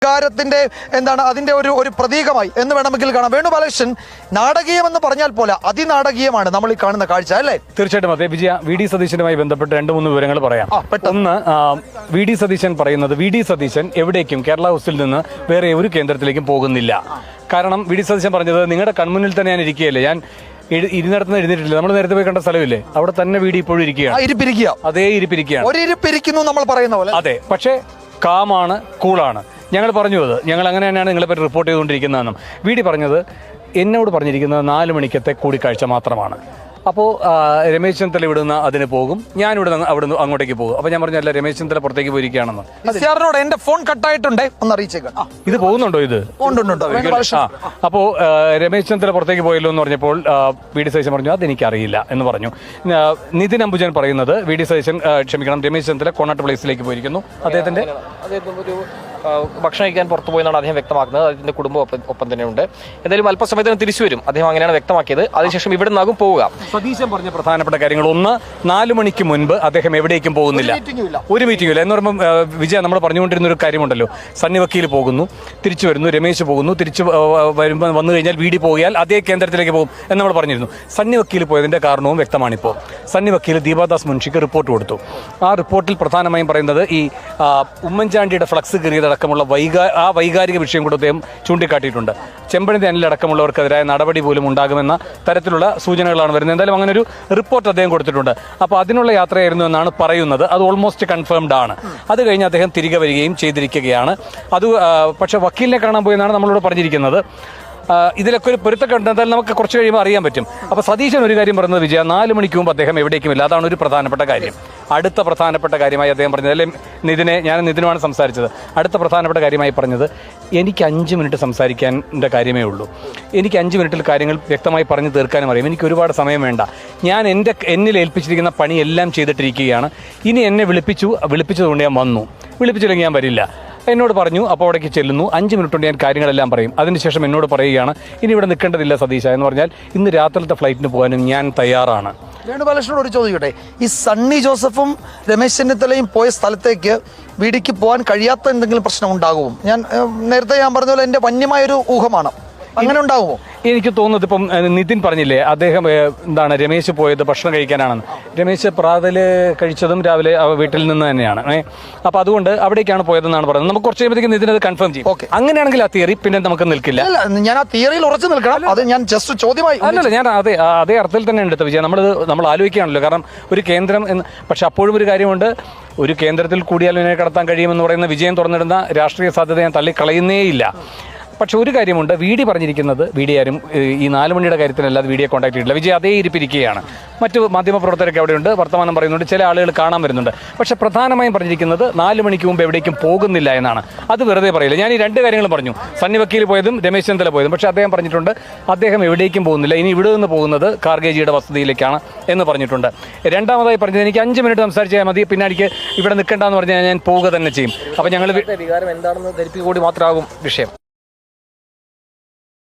വികാരത്തിന്റെ എന്താണ് അതിന്റെ ഒരു പ്രതീകമായി എന്ന് വേണമെങ്കിൽ കാണാം. വേണു ബാലകൃഷ്ണൻ നാടകീയമെന്ന് പറഞ്ഞാൽ പോലെ അതിനാടകീയമാണ് നമ്മൾ ഈ കാണുന്ന കാഴ്ച, അല്ലേ? തീർച്ചയായിട്ടും അതെ. വിജയ, വി ഡി സതീശനുമായി ബന്ധപ്പെട്ട് 2-3 വിവരങ്ങൾ പറയാം. ഒന്ന്, വി ഡി സതീശൻ പറയുന്നത് വി ഡി സതീശൻ എവിടേക്കും കേരള ഹൗസിൽ നിന്ന് വേറെ ഒരു കേന്ദ്രത്തിലേക്കും പോകുന്നില്ല. കാരണം വി ഡി സതീശൻ പറഞ്ഞത് നിങ്ങളുടെ കൺമുന്നിൽ തന്നെ ഞാൻ ഇരിക്കുകയല്ലേ, ഞാൻ ഇരുന്നിടത്തുനിന്ന് എഴുന്നേറ്റില്ല. നമ്മൾ നേരത്തെ പോയി കണ്ട സ്ഥലമില്ലേ, അവിടെ തന്നെ വീട് ഇപ്പോഴും ഇരിക്കുകയാണ്. അതേ ഇരിപ്പിരിക്കുകയാണ് നമ്മൾ പറയുന്ന പോലെ. അതെ, പക്ഷേ കാമാണ്, കൂളാണ്. ഞങ്ങൾ പറഞ്ഞു അത് ഞങ്ങൾ അങ്ങനെ തന്നെയാണ് നിങ്ങളെ പറ്റി റിപ്പോർട്ട് ചെയ്തുകൊണ്ടിരിക്കുന്നതെന്നും വി ഡി പറഞ്ഞത് എന്നോട് പറഞ്ഞിരിക്കുന്നത് 4 മണിക്കത്തെ കൂടിക്കാഴ്ച മാത്രമാണ്. അപ്പോൾ രമേശ് ചെന്നിത്തല ഇവിടുന്ന് അതിന് പോകും, ഞാൻ അവിടുന്ന് അങ്ങോട്ടേക്ക് പോകും. അപ്പൊ ഞാൻ പറഞ്ഞല്ല, രമേശ് ചെന്നിത്തല പുറത്തേക്ക് പോയിരിക്കുകയാണെന്ന്. എന്റെ ഫോൺ കട്ടായിട്ടുണ്ട്, ഒന്ന് അറിയിച്ചേക്കാം. ഇത് പോകുന്നുണ്ടോ? ഇത് അപ്പോ രമേശ് ചെന്നിത്തല പുറത്തേക്ക് പോയല്ലോ എന്ന് പറഞ്ഞപ്പോൾ വി ഡി സതീശൻ പറഞ്ഞു അതെനിക്കറിയില്ല എന്ന് പറഞ്ഞു. നിതിൻ അംബുജൻ പറയുന്നത് V D Satheesan Ramesh Chennithala Connaught പ്ലേസിലേക്ക് പോയിരിക്കുന്നു. അദ്ദേഹത്തിന്റെ ഭക്ഷണം കഴിക്കാൻ പുറത്തു പോയെന്നാണ് അദ്ദേഹം വ്യക്തമാക്കുന്നത്. അതിന്റെ കുടുംബം ഒപ്പം തന്നെയുണ്ട്. എന്തായാലും അല്പസമയത്തിന് തിരിച്ചു വരും, അദ്ദേഹം അങ്ങനെയാണ് വ്യക്തമാക്കിയത്. അതിനുശേഷം ഇവിടെ നിന്നാകും പോവുക. സതീശൻ പറഞ്ഞ പ്രധാനപ്പെട്ട കാര്യങ്ങൾ: ഒന്ന്, 4 മണിക്ക് മുൻപ് അദ്ദേഹം എവിടേക്കും പോകുന്നില്ല, ഒരു മീറ്റിംഗും ഇല്ല എന്ന് പറയുമ്പോൾ വിജയ, നമ്മൾ പറഞ്ഞുകൊണ്ടിരുന്ന ഒരു കാര്യമുണ്ടല്ലോ, സണ്ണി വക്കീൽ പോകുന്നു, തിരിച്ചു വരുന്നു, രമേശ് പോകുന്നു, തിരിച്ചു വരുമ്പോൾ വന്നു കഴിഞ്ഞാൽ വി ഡി പോയാൽ അതേ കേന്ദ്രത്തിലേക്ക് പോകും എന്ന് നമ്മൾ പറഞ്ഞിരുന്നു. സണ്ണി വക്കീൽ പോയതിന്റെ കാരണവും വ്യക്തമാണിപ്പോൾ. സണ്ണി വക്കീൽ ദീപാദാസ് മുൻഷിക്ക് റിപ്പോർട്ട് കൊടുത്തു. ആ റിപ്പോർട്ടിൽ പ്രധാനമായും പറയുന്നത് ഈ ഉമ്മൻചാണ്ടിയുടെ ഫ്ലക്സ് കീറിയതടക്കമുള്ള വൈകാരിക വിഷയം കൂടെ അദ്ദേഹം ചൂണ്ടിക്കാട്ടിയിട്ടുണ്ട്. ചെമ്പഴന്തി അനിലടക്കമുള്ളവർക്കെതിരായ നടപടി പോലും ഉണ്ടാകുമെന്ന തരത്തിലുള്ള സൂചനകളാണ് വരുന്നത്. എന്തായാലും അങ്ങനെ ഒരു റിപ്പോർട്ട് അദ്ദേഹം കൊടുത്തിട്ടുണ്ട്. അപ്പോൾ അതിനുള്ള യാത്രയായിരുന്നു എന്നാണ് പറയുന്നത്. അത് ഓൾമോസ്റ്റ് കൺഫേംഡ് ആണ്. അത് കഴിഞ്ഞ് അദ്ദേഹം തിരികെ വരികയും ചെയ്തിരിക്കുകയാണ്. അത് പക്ഷേ വക്കീലിനെ കാണാൻ പോയെന്നാണ് നമ്മളോട് പറഞ്ഞിരിക്കുന്നത്. ഇതിലൊക്കെ ഒരു പൊരുത്തമൊക്കെ ഉണ്ടെന്നാൽ നമുക്ക് കുറച്ച് കഴിയുമ്പോൾ അറിയാൻ പറ്റും. അപ്പോൾ സതീശൻ ഒരു കാര്യം പറയുന്നത് വിജയ, 4 മണിക്ക് മുമ്പ് അദ്ദേഹം എവിടേക്കുമില്ല. അതാണ് ഒരു പ്രധാനപ്പെട്ട കാര്യം. അടുത്ത പ്രധാനപ്പെട്ട കാര്യമായി അദ്ദേഹം പറഞ്ഞത്, അല്ലെ നിതിനുമാണ് സംസാരിച്ചത്. അടുത്ത പ്രധാനപ്പെട്ട കാര്യമായി പറഞ്ഞത്, എനിക്ക് 5 മിനിറ്റ് സംസാരിക്കാൻ്റെ കാര്യമേ ഉള്ളൂ. എനിക്ക് 5 മിനിറ്റിൽ കാര്യങ്ങൾ വ്യക്തമായി പറഞ്ഞു തീർക്കാനും അറിയാം. എനിക്ക് ഒരുപാട് സമയം വേണ്ട. ഞാൻ എന്നിൽ ഏൽപ്പിച്ചിരിക്കുന്ന പണിയെല്ലാം ചെയ്തിട്ടിരിക്കുകയാണ്. ഇനി എന്നെ വിളിപ്പിച്ചതുകൊണ്ട് ഞാൻ വന്നു, വിളിപ്പിച്ചില്ലെങ്കിൽ ഞാൻ വരില്ല. എന്നോട് പറഞ്ഞു, അപ്പോൾ അവിടേക്ക് ചെല്ലുന്നു. 5 മിനിറ്റ് കൊണ്ട് ഞാൻ കാര്യങ്ങളെല്ലാം പറയും. അതിനുശേഷം എന്നോട് പറയുകയാണ് ഇനി ഇവിടെ നിൽക്കേണ്ടതില്ല സതീശ എന്ന് പറഞ്ഞാൽ ഇന്ന് രാത്രിയിലത്തെ ഫ്ലൈറ്റിന് പോകാനും ഞാൻ തയ്യാറാണ്. വേണു ബാലകൃഷ്ണനോട് ഒരു ചോദിക്കട്ടെ, ഈ സണ്ണി ജോസഫും രമേശ് ചെന്നിത്തലയും പോയ സ്ഥലത്തേക്ക് വി ഡിക്ക് പോകാൻ കഴിയാത്ത എന്തെങ്കിലും പ്രശ്നം ഉണ്ടാകുമോ? നേരത്തെ ഞാൻ പറഞ്ഞ പോലെ എൻ്റെ വന്യമായൊരു ഊഹമാണ്, അങ്ങനെ ഉണ്ടാകുമോ? എനിക്ക് തോന്നുന്നത് ഇപ്പം നിതിൻ പറഞ്ഞില്ലേ, അദ്ദേഹം രമേശ് പോയത് ഭക്ഷണം കഴിക്കാനാണെന്ന്. രമേശ് പ്രാതല് കഴിച്ചതും രാവിലെ വീട്ടിൽ നിന്ന് തന്നെയാണ്. അപ്പോൾ അതുകൊണ്ട് അവിടേക്കാണ് പോയതെന്നാണ് പറയുന്നത്. നമുക്ക് കുറച്ച് കഴിയുമ്പോഴത്തേക്ക് നിതിൻ അത് കൺഫേം ചെയ്യും. അങ്ങനെയാണെങ്കിൽ ആ തിയറി പിന്നെ നമുക്ക് നിൽക്കില്ല. ഞാൻ ആ തിയറിയിൽ ഉറച്ചു നിൽക്കണം. അത് ഞാൻ ജസ്റ്റ് ചോദ്യമായി അല്ലല്ല, ഞാൻ അതേ അർത്ഥത്തിൽ തന്നെ എടുത്ത വിജയ. നമ്മൾ ആലോചിക്കുകയാണല്ലോ, കാരണം ഒരു കേന്ദ്രം എന്ന്. പക്ഷെ അപ്പോഴും ഒരു കാര്യമുണ്ട്, ഒരു കേന്ദ്രത്തിൽ കൂടിയാലും ഇതിനെ കടത്താൻ കഴിയുമെന്ന് പറയുന്ന വിജയം തുറന്നിടുന്ന രാഷ്ട്രീയ സാധ്യത ഞാൻ തള്ളിക്കളയുന്നേയില്ല. പക്ഷെ ഒരു കാര്യമുണ്ട്, വി ഡി പറഞ്ഞിരിക്കുന്നത്, വി ഡി ആരും ഈ 4 മണിയുടെ കാര്യത്തിനല്ലാതെ വി ഡിയെ കോൺടാക്ട് ചെയ്തിട്ടില്ല. വിജയ് അതേ ഇരിപ്പിരിക്കുകയാണ്. മറ്റു മാധ്യമപ്രവർത്തകരൊക്കെ അവിടെയുണ്ട്, വർത്തമാനം പറയുന്നുണ്ട്, ചില ആളുകൾ കാണാൻ വരുന്നുണ്ട്. പക്ഷെ പ്രധാനമായും പറഞ്ഞിരിക്കുന്നത് 4 മണിക്ക് മുമ്പ് എവിടേക്കും പോകുന്നില്ല എന്നാണ്. അത് വെറുതെ പറയില്ല. ഞാൻ ഈ 2 കാര്യങ്ങളും പറഞ്ഞു, സണ്ണി വക്കീൽ പോയതും രമേശ് ചെന്നിത്തല പോയതും. പക്ഷെ അദ്ദേഹം പറഞ്ഞിട്ടുണ്ട് അദ്ദേഹം എവിടേക്കും പോകുന്നില്ല, ഇനി ഇവിടെ നിന്ന് പോകുന്നത് കാർഗേജിയുടെ വസതിയിലേക്കാണ് എന്ന് പറഞ്ഞിട്ടുണ്ട്. രണ്ടാമതായി പറഞ്ഞത്, എനിക്ക് 5 മിനിറ്റ് സംസാരിച്ചാൽ മതി, പിന്നെ എനിക്ക് ഇവിടെ നിൽക്കേണ്ടെന്ന് പറഞ്ഞാൽ ഞാൻ പോവുക തന്നെ ചെയ്യും. അപ്പോൾ ഞങ്ങൾ വികാരം എന്താണെന്ന് ധരിപ്പിക്കുക കൂടി മാത്രമാകും വിഷയം.